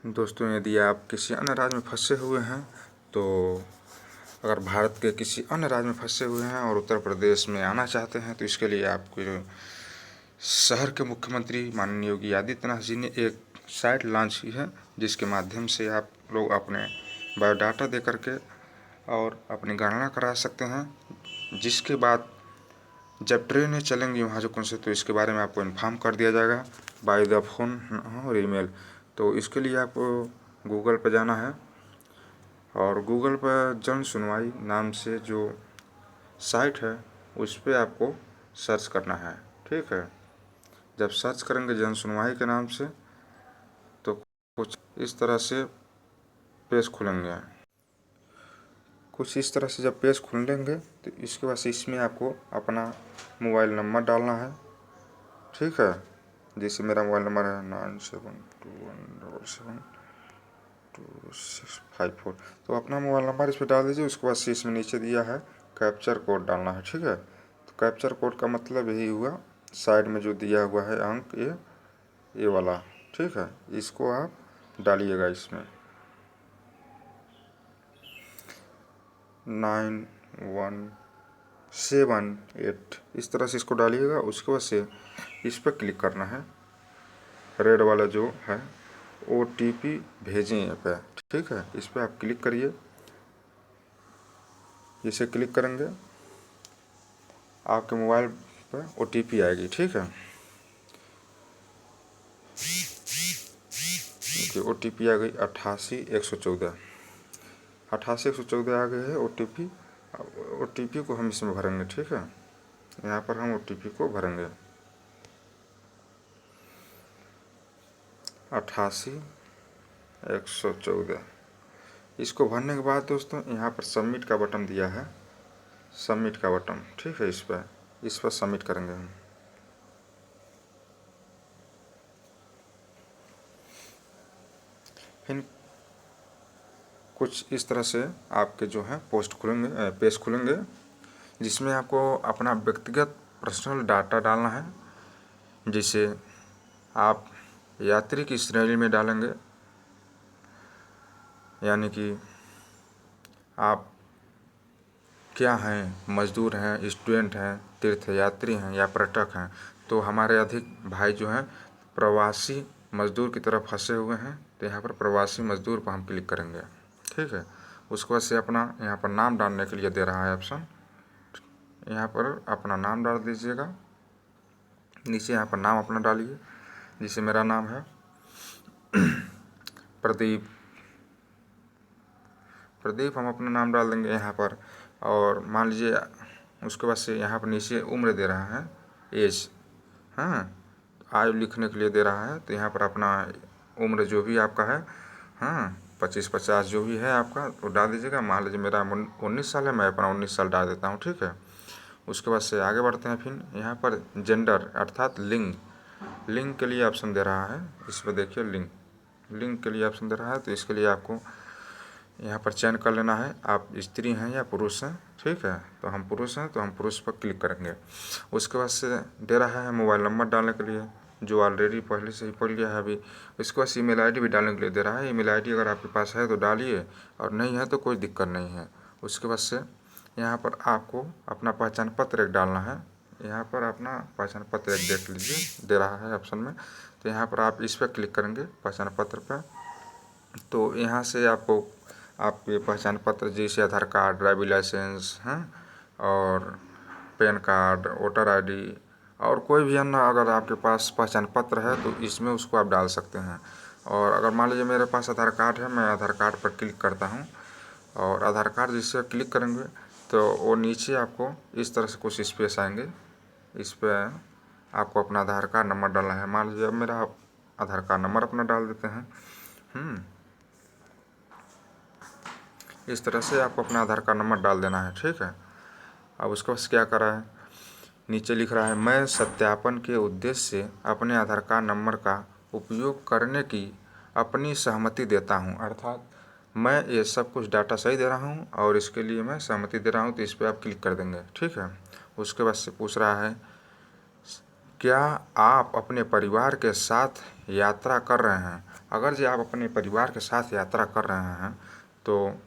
दोस्तों, यदि आप किसी अन्य राज्य में फंसे हुए हैं तो अगर भारत के किसी अन्य राज्य में फंसे हुए हैं और उत्तर प्रदेश में आना चाहते हैं तो इसके लिए आपके शहर के मुख्यमंत्री माननीय योगी आदित्यनाथ जी ने एक साइट लॉन्च की है, जिसके माध्यम से आप लोग अपने बायोडाटा दे करके और अपनी गणना करा सकते हैं। जिसके बाद जब ट्रेनें चलेंगी वहाँ जो कौन से, तो इसके बारे में आपको इन्फॉर्म कर दिया जाएगा बाय द फोन और ईमेल। तो इसके लिए आपको गूगल पर जाना है और गूगल पर जन सुनवाई नाम से जो साइट है उस पर आपको सर्च करना है। ठीक है, जब सर्च करेंगे जन सुनवाई के नाम से तो कुछ इस तरह से पेज खुलेंगे। कुछ इस तरह से जब पेज खुल लेंगे तो इसके बाद इसमें आपको अपना मोबाइल नंबर डालना है। ठीक है, जैसे मेरा मोबाइल नंबर है 9721772654, तो अपना मोबाइल नंबर इस पर डाल दीजिए। उसके बाद इसमें नीचे दिया है कैप्चर कोड डालना है। ठीक है, तो कैप्चर कोड का मतलब यही हुआ, साइड में जो दिया हुआ है अंक ये वाला। ठीक है, इसको आप डालिएगा इसमें 9178, इस तरह से इसको डालिएगा। उसके बाद से इस पर क्लिक करना है, रेड वाला जो है OTP भेजें यहाँ पे। ठीक है, इस पर आप क्लिक करिए। इसे क्लिक करेंगे आपके मोबाइल पर OTP आएगी। ठीक है, देखिए OTP आ गई 88 114 आ गई है OTP। OTP को हम इसमें भरेंगे। ठीक है, यहाँ पर हम OTP को भरेंगे 88 114। इसको भरने के बाद दोस्तों यहाँ पर सबमिट का बटन दिया है, सबमिट का बटन। ठीक है, इस पर सबमिट करेंगे हम। फिर कुछ इस तरह से आपके जो है पेज खुलेंगे, जिसमें आपको अपना व्यक्तिगत पर्सनल डाटा डालना है। जिसे आप यात्री की श्रेणी में डालेंगे, यानी कि आप क्या हैं, मजदूर हैं, स्टूडेंट हैं, तीर्थयात्री हैं या पर्यटक हैं। तो हमारे अधिक भाई जो हैं प्रवासी मजदूर की तरफ फंसे हुए हैं, तो यहाँ पर प्रवासी मजदूर पर हम क्लिक करेंगे। ठीक है, उसके बाद से अपना यहाँ पर नाम डालने के लिए दे रहा है ऑप्शन, यहाँ पर अपना नाम डाल दीजिएगा। नीचे यहाँ पर नाम अपना डालिए, जिसे मेरा नाम है प्रदीप। हम अपना नाम डाल देंगे यहाँ पर। और मान लीजिए उसके बाद से यहाँ पर नीचे उम्र दे रहा है, एज, हाँ, आयु लिखने के लिए दे रहा है। तो यहाँ पर अपना उम्र जो भी आपका है, हाँ, 25-50 जो भी है आपका, तो डाल दीजिएगा। मान लीजिए मेरा 19 साल है, मैं अपना 19 साल डाल देता हूँ। ठीक है, उसके बाद से आगे बढ़ते हैं। फिर यहाँ पर जेंडर अर्थात लिंग के लिए ऑप्शन दे रहा है। इस पर देखिए लिंग के लिए ऑप्शन दे रहा है। तो इसके लिए आपको यहाँ पर चयन कर लेना है, आप स्त्री हैं या पुरुष हैं। ठीक है, तो हम पुरुष हैं, तो हम पुरुष पर क्लिक करेंगे। उसके बाद से दे रहा है मोबाइल नंबर डालने के लिए, जो ऑलरेडी पहले से ही पढ़ लिया है अभी। उसके बाद ईमेल ID भी डालने के लिए दे रहा है। ईमेल ID अगर आपके पास है तो डालिए, और नहीं है तो कोई दिक्कत नहीं है। उसके बाद से यहाँ पर आपको अपना पहचान पत्र एक डालना है। यहाँ पर अपना पहचान पत्र एक देख लीजिए, दे रहा है ऑप्शन में। तो यहाँ पर आप इस पर क्लिक करेंगे पहचान पत्र पर। तो यहाँ से आपको आपके पहचान पत्र जैसे आधार कार्ड, ड्राइविंग लाइसेंस हैं, और पैन कार्ड, वोटर ID और कोई भी अन्य अगर आपके पास पहचान पत्र है तो इसमें उसको आप डाल सकते हैं। और अगर मान लीजिए मेरे पास आधार कार्ड है, मैं आधार कार्ड पर क्लिक करता हूँ, और आधार कार्ड जिससे क्लिक करेंगे तो वो नीचे आपको इस तरह से कुछ स्पेस आएंगे। इस पर आपको अपना आधार कार्ड नंबर डालना है। मान लीजिए अब मेरा आधार कार्ड नंबर अपना डाल देते हैं। इस तरह से आपको अपना आधार कार्ड नंबर डाल देना है। ठीक है, अब उसके बाद क्या कर रहा है, नीचे लिख रहा है मैं सत्यापन के उद्देश्य से अपने आधार कार्ड नंबर का उपयोग करने की अपनी सहमति देता हूं। अर्थात मैं ये सब कुछ डाटा सही दे रहा हूं और इसके लिए मैं सहमति दे रहा हूं। तो इस पर आप क्लिक कर देंगे। ठीक है, उसके बाद से पूछ रहा है क्या आप अपने परिवार के साथ यात्रा कर रहे हैं। अगर जो आप अपने परिवार के साथ यात्रा कर रहे हैं तो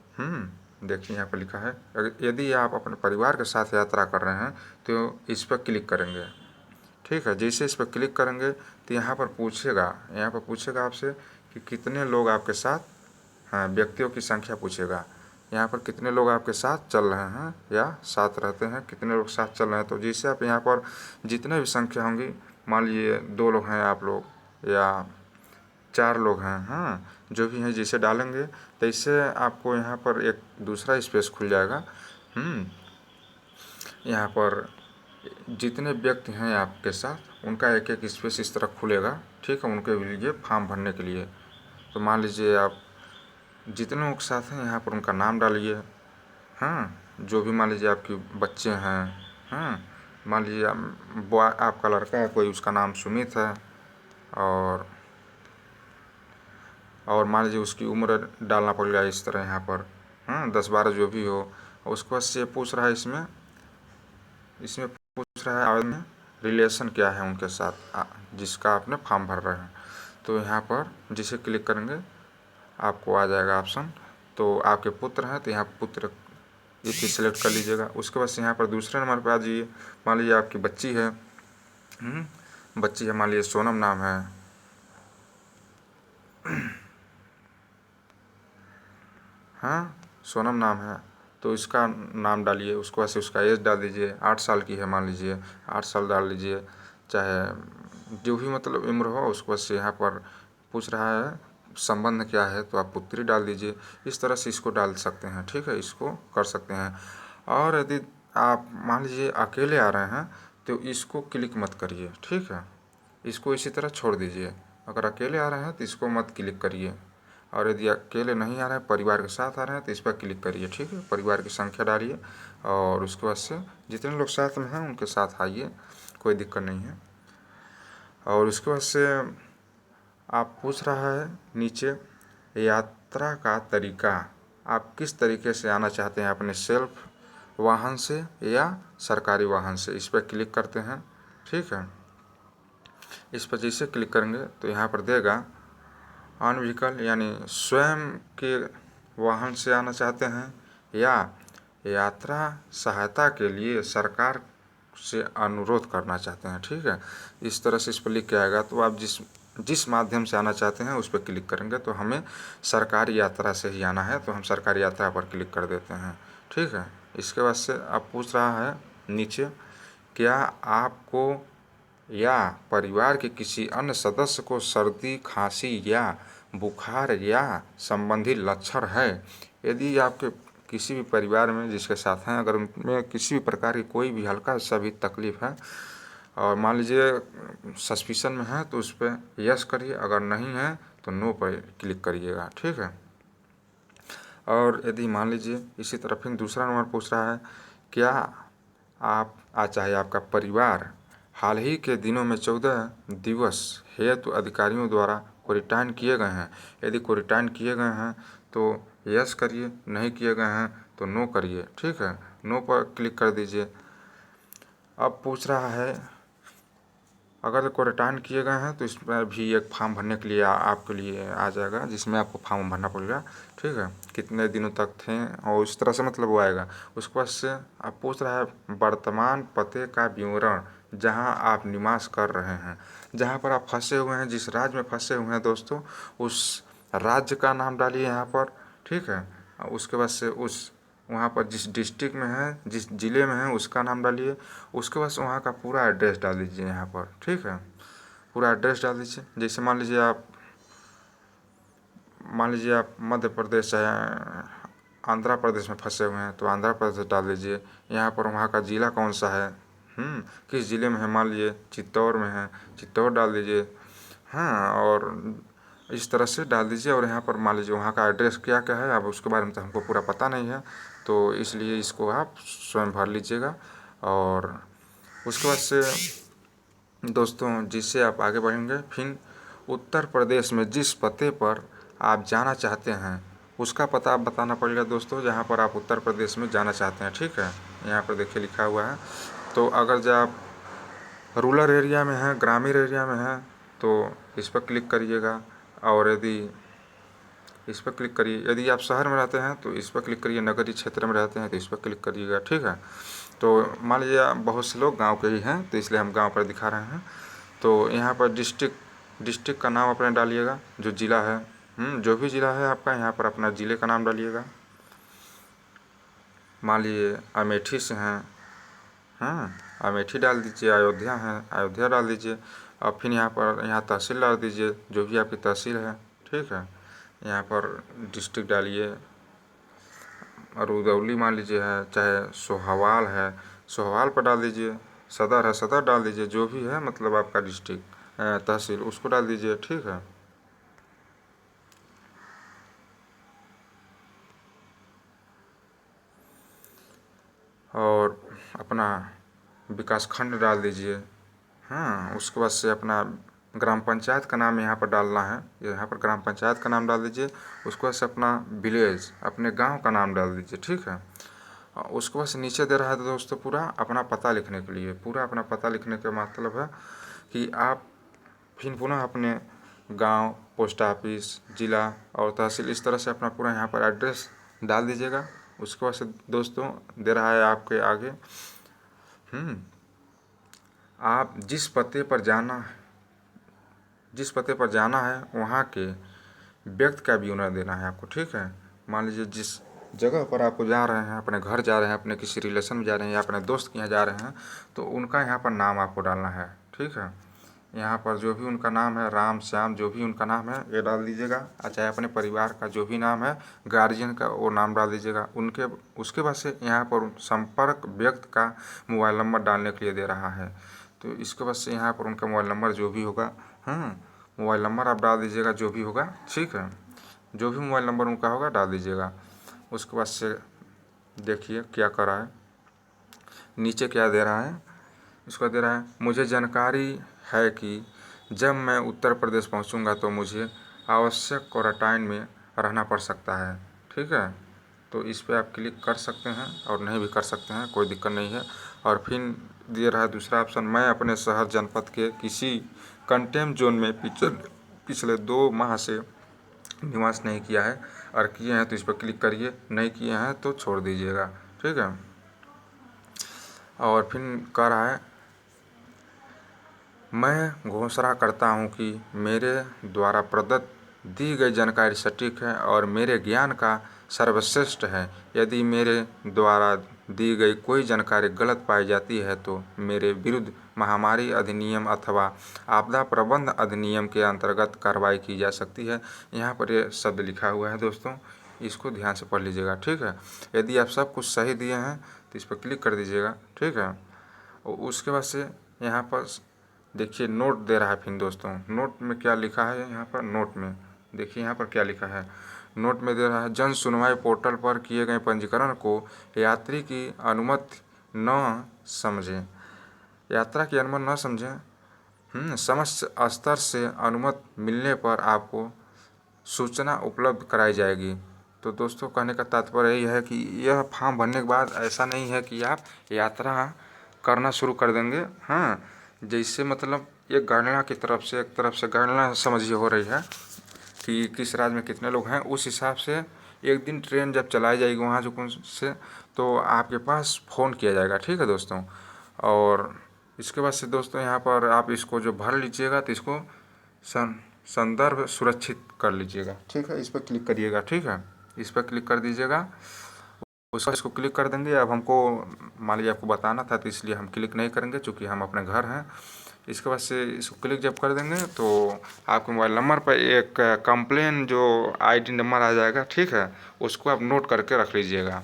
देखिए यहाँ पर लिखा है, यदि आप अपने परिवार के साथ यात्रा कर रहे हैं तो इस पर क्लिक करेंगे। ठीक है, जैसे इस पर क्लिक करेंगे तो यहाँ पर पूछेगा आपसे कि कितने लोग आपके साथ, हाँ, व्यक्तियों की संख्या पूछेगा। यहाँ पर कितने लोग आपके साथ चल रहे हैं या साथ रहते हैं, कितने लोग साथ चल रहे हैं। तो जैसे आप यहाँ पर जितने भी संख्या होंगी, मान लीजिए 2 लोग हैं आप लोग या 4 लोग हैं, हाँ, जो भी हैं, जैसे डालेंगे तो इससे आपको यहाँ पर एक दूसरा स्पेस खुल जाएगा। यहाँ पर जितने व्यक्ति हैं आपके साथ उनका एक एक स्पेस इस तरह खुलेगा। ठीक है, उनके लिए फॉर्म भरने के लिए। तो मान लीजिए आप जितने लोग साथ हैं यहाँ पर उनका नाम डालिए। हाँ, जो भी मान लीजिए आपके बच्चे हैं, हाँ, मान लीजिए आपका लड़का है कोई, उसका नाम सुमित है, और मान लीजिए उसकी उम्र डालना पड़ेगा इस तरह यहाँ पर, हाँ, 10-12 जो भी हो। उसके बाद से पूछ रहा है इसमें पूछ रहा है आवेदन में रिलेशन क्या है उनके साथ जिसका आपने फॉर्म भर रहे हैं। तो यहाँ पर जिसे क्लिक करेंगे आपको आ जाएगा ऑप्शन। तो आपके पुत्र हैं तो यहाँ पुत्र इसे सिलेक्ट कर लीजिएगा। उसके बाद से यहाँ पर दूसरे नंबर पर आ जाइए। मान लीजिए आपकी बच्ची है, मान लीजिए सोनम नाम है, हाँ, सोनम नाम है, तो इसका नाम डालिए। उसके बाद से उसका एज डाल दीजिए, 8 साल की है मान लीजिए, 8 साल डाल लीजिए, चाहे जो भी मतलब उम्र हो। उसके बाद से यहाँ पर पूछ रहा है संबंध क्या है, तो आप पुत्री डाल दीजिए। इस तरह से इसको डाल सकते हैं। ठीक है, इसको कर सकते हैं। और यदि आप मान लीजिए अकेले आ रहे हैं तो इसको क्लिक मत करिए। ठीक है, इसको इसी तरह छोड़ दीजिए। अगर अकेले आ रहे हैं तो इसको मत क्लिक करिए। और यदि अकेले नहीं आ रहे हैं, परिवार के साथ आ रहे हैं, तो इस पर क्लिक करिए। ठीक है, परिवार की संख्या डालिए और उसके बाद से जितने लोग साथ में हैं उनके साथ आइए, कोई दिक्कत नहीं है। और उसके बाद से आप पूछ रहा है नीचे यात्रा का तरीका, आप किस तरीके से आना चाहते हैं, अपने सेल्फ वाहन से या सरकारी वाहन से। इस पर क्लिक करते हैं। ठीक है, इस पर जैसे क्लिक करेंगे तो यहाँ पर देगा ऑन व्हीकल, यानी स्वयं के वाहन से आना चाहते हैं या यात्रा सहायता के लिए सरकार से अनुरोध करना चाहते हैं। ठीक है, इस तरह से इस पर लिख के आएगा। तो आप जिस माध्यम से आना चाहते हैं उस पर क्लिक करेंगे। तो हमें सरकारी यात्रा से ही आना है तो हम सरकारी यात्रा पर क्लिक कर देते हैं। ठीक है, इसके बाद से आप पूछ रहा है नीचे, क्या आपको या परिवार के किसी अन्य सदस्य को सर्दी, खांसी या बुखार या संबंधी लक्षण है। यदि आपके किसी भी परिवार में जिसके साथ हैं, अगर उनमें किसी भी प्रकार की कोई भी हल्का सा भी तकलीफ है और मान लीजिए सस्पिशन में है तो उस पर यस करिए, अगर नहीं है तो नो पर क्लिक करिएगा। ठीक है, और यदि मान लीजिए इसी तरह फिर दूसरा नंबर पूछ रहा है, क्या आप चाहे आपका परिवार हाल ही के दिनों में 14 दिवस हेतु अधिकारियों द्वारा क्वारंटाइन किए गए हैं। यदि क्वारंटाइन किए गए हैं तो यस करिए, नहीं किए गए हैं तो नो करिए। ठीक है, नो पर क्लिक कर दीजिए। अब पूछ रहा है अगर क्वारंटाइन किए गए हैं तो इसमें भी एक फॉर्म भरने के लिए आपके लिए आ जाएगा, जिसमें आपको फॉर्म भरना पड़ेगा। ठीक है, कितने दिनों तक थे और इस तरह से मतलब वो आएगा। उसके बाद से आप पूछ रहा है वर्तमान पते का विवरण, जहां आप निवास कर रहे हैं, जहां पर आप फंसे हुए हैं, जिस राज्य में फंसे हुए हैं दोस्तों, उस राज्य का नाम डालिए यहाँ पर। ठीक है, उसके बाद से उस वहाँ पर जिस डिस्ट्रिक्ट में है, जिस ज़िले में है, उसका नाम डालिए। उसके बाद वहाँ का पूरा एड्रेस डाल दीजिए यहाँ पर। ठीक है, पूरा एड्रेस डाल दीजिए। जैसे मान लीजिए आप मध्य प्रदेश या आंध्र प्रदेश में फंसे हुए हैं तो आंध्र प्रदेश डाल दीजिए। यहाँ पर वहाँ का ज़िला कौन सा है, किस ज़िले में है, मान लीजिए चित्तौड़ में है, चित्तौड़ डाल दीजिए। हाँ, और इस तरह से डाल दीजिए। और यहाँ पर मान लीजिए वहाँ का एड्रेस क्या क्या है, अब उसके बारे में तो हमको पूरा पता नहीं है, तो इसलिए इसको आप स्वयं भर लीजिएगा। और उसके बाद से दोस्तों जिससे आप आगे बढ़ेंगे, फिर उत्तर प्रदेश में जिस पते पर आप जाना चाहते हैं उसका पता आप बताना पड़ेगा दोस्तों, जहाँ पर आप उत्तर प्रदेश में जाना चाहते हैं। ठीक है, यहाँ पर देखिए लिखा हुआ है। तो अगर जब आप रूरल एरिया में हैं, ग्रामीण एरिया में हैं, तो इस पर क्लिक करिएगा। और यदि इस पर क्लिक करिए, यदि आप शहर में रहते हैं तो इस पर क्लिक करिए, नगरीय क्षेत्र में रहते हैं तो इस पर क्लिक करिएगा। ठीक है, तो मान लीजिए बहुत से लोग गांव के ही हैं तो इसलिए हम गांव पर दिखा रहे हैं। तो यहाँ पर डिस्ट्रिक्ट का नाम अपने डालिएगा, जो ज़िला है, जो भी ज़िला है आपका, यहाँ पर अपना ज़िले का नाम डालिएगा। मान लीजिए अमेठी से हैं, अमेठी डाल दीजिए, अयोध्या है अयोध्या डाल दीजिए। अब फिर यहाँ तहसील डाल दीजिए, जो भी आपकी तहसील है। ठीक है, यहाँ पर डिस्ट्रिक्ट डालिए, रुदौली मान लीजिए है, चाहे सोहावाल है सोहावाल पर डाल दीजिए, सदर है सदर डाल दीजिए, जो भी है मतलब आपका डिस्ट्रिक्ट तहसील उसको डाल दीजिए। ठीक है, और अपना विकास खंड डाल दीजिए। उसके बाद से अपना ग्राम पंचायत का नाम यहाँ पर डालना है, यहाँ पर ग्राम पंचायत का नाम डाल दीजिए। उसके बाद से अपना विलेज, अपने गांव का नाम डाल दीजिए। ठीक है, उसके बाद से नीचे दे रहा है दोस्तों पूरा अपना पता लिखने के लिए। पूरा अपना पता लिखने का मतलब है कि आप फिर पुनः अपने गांव, पोस्ट ऑफिस, ज़िला और तहसील इस तरह से अपना पूरा यहाँ पर एड्रेस डाल दीजिएगा। उसके बाद से दोस्तों दे रहा है आपके आगे, आप जिस पते पर जाना है वहाँ के व्यक्ति का विवरण देना है आपको। ठीक है, मान लीजिए जिस जगह पर आपको जा रहे हैं, अपने घर जा रहे हैं, अपने किसी रिलेशन में जा रहे हैं या अपने दोस्त के यहाँ जा रहे हैं, तो उनका यहाँ पर नाम आपको डालना है। ठीक है, यहाँ पर जो भी उनका नाम है, राम श्याम जो भी उनका नाम है ये डाल दीजिएगा। चाहे अपने परिवार का जो भी नाम है, गार्जियन का वो नाम डाल दीजिएगा। उसके बाद से यहाँ पर संपर्क व्यक्ति का मोबाइल नंबर डालने के लिए दे रहा है, तो इसके बाद से यहाँ पर उनका मोबाइल नंबर जो भी होगा, मोबाइल नंबर आप डाल दीजिएगा जो भी होगा। ठीक है, जो भी मोबाइल नंबर उनका होगा डाल दीजिएगा। उसके बाद से देखिए क्या कर रहा है, नीचे क्या दे रहा है। इसको दे रहा है, मुझे जानकारी है कि जब मैं उत्तर प्रदेश पहुंचूंगा तो मुझे आवश्यक क्वारंटाइन में रहना पड़ सकता है। ठीक है, तो इस पर आप क्लिक कर सकते हैं और नहीं भी कर सकते हैं, कोई दिक्कत नहीं है। और फिर दे रहा है दूसरा ऑप्शन, मैं अपने शहर जनपद के किसी कंटेन जोन में पिछले 2 माह से निवास नहीं किया है, और किए हैं तो इस पर क्लिक करिए, नहीं किए हैं तो छोड़ दीजिएगा। ठीक है, और फिर कह रहा है, मैं घोषणा करता हूं कि मेरे द्वारा प्रदत्त दी गई जानकारी सटीक है और मेरे ज्ञान का सर्वश्रेष्ठ है। यदि मेरे द्वारा दी गई कोई जानकारी गलत पाई जाती है तो मेरे विरुद्ध महामारी अधिनियम अथवा आपदा प्रबंधन अधिनियम के अंतर्गत कार्रवाई की जा सकती है। यहाँ पर ये शब्द लिखा हुआ है दोस्तों, इसको ध्यान से पढ़ लीजिएगा। ठीक है, यदि आप सब कुछ सही दिए हैं तो इस पर क्लिक कर दीजिएगा। ठीक है, और उसके बाद से यहाँ पर देखिए नोट दे रहा है। फिर दोस्तों नोट में क्या लिखा है, यहाँ पर नोट में देखिए यहाँ पर क्या लिखा है। नोट में दे रहा है, जन सुनवाई पोर्टल पर किए गए पंजीकरण को यात्री की अनुमति न समझें, यात्रा की अनुमति न समझें। समस्त स्तर से अनुमति मिलने पर आपको सूचना उपलब्ध कराई जाएगी। तो दोस्तों कहने का तात्पर्य यही है कि यह फॉर्म भरने के बाद ऐसा नहीं है कि आप यात्रा करना शुरू कर देंगे। जैसे मतलब एक गणना की तरफ से, एक तरफ से गणना समझिए हो रही है कि किस राज्य में कितने लोग हैं। उस हिसाब से एक दिन ट्रेन जब चलाई जाएगी वहाँ जो कौन से, तो आपके पास फ़ोन किया जाएगा। ठीक है दोस्तों, और इसके बाद से दोस्तों यहाँ पर आप इसको जो भर लीजिएगा तो इसको संदर्भ सुरक्षित कर लीजिएगा। ठीक है, इस पर क्लिक करिएगा। ठीक है, इस पर क्लिक कर दीजिएगा। इसको क्लिक कर देंगे। अब हमको मान लीजिए आपको बताना था तो इसलिए हम क्लिक नहीं करेंगे चूँकि हम अपने घर हैं। इसके बाद से इसको क्लिक जब कर देंगे तो आपके मोबाइल नंबर पर एक कंप्लेन जो आईडी नंबर आ जाएगा। ठीक है, उसको आप नोट करके रख लीजिएगा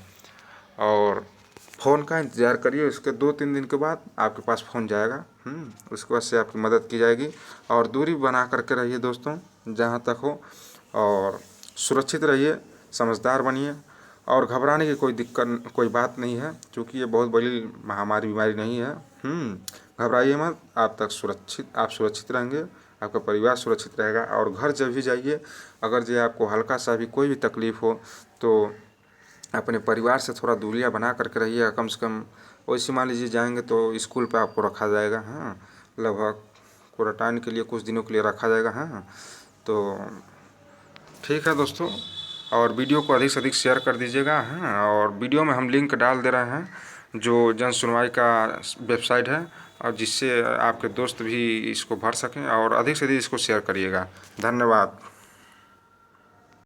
और फ़ोन का इंतज़ार करिए। उसके 2-3 दिन के बाद आपके पास फ़ोन जाएगा। उसके बाद से आपकी मदद की जाएगी। और दूरी बना करके रहिए दोस्तों जहाँ तक हो, और सुरक्षित रहिए, समझदार बनिए, और घबराने की कोई बात नहीं है क्योंकि ये बहुत बड़ी महामारी बीमारी नहीं है। घबराइए मत, आप सुरक्षित रहेंगे, आपका परिवार सुरक्षित रहेगा। और घर जब भी जाइए, अगर जो आपको हल्का सा भी कोई भी तकलीफ़ हो तो अपने परिवार से थोड़ा दूरियां बना करके रहिए। कम से कम वैसे मान लीजिए जाएंगे तो स्कूल पे आपको रखा जाएगा। लगभग क्वारंटाइन के लिए कुछ दिनों के लिए रखा जाएगा। तो ठीक है दोस्तों, और वीडियो को अधिक से अधिक शेयर कर दीजिएगा। हैं, और वीडियो में हम लिंक डाल दे रहे हैं जो जन सुनवाई का वेबसाइट है, और जिससे आपके दोस्त भी इसको भर सकें, और अधिक से अधिक इसको शेयर करिएगा। धन्यवाद।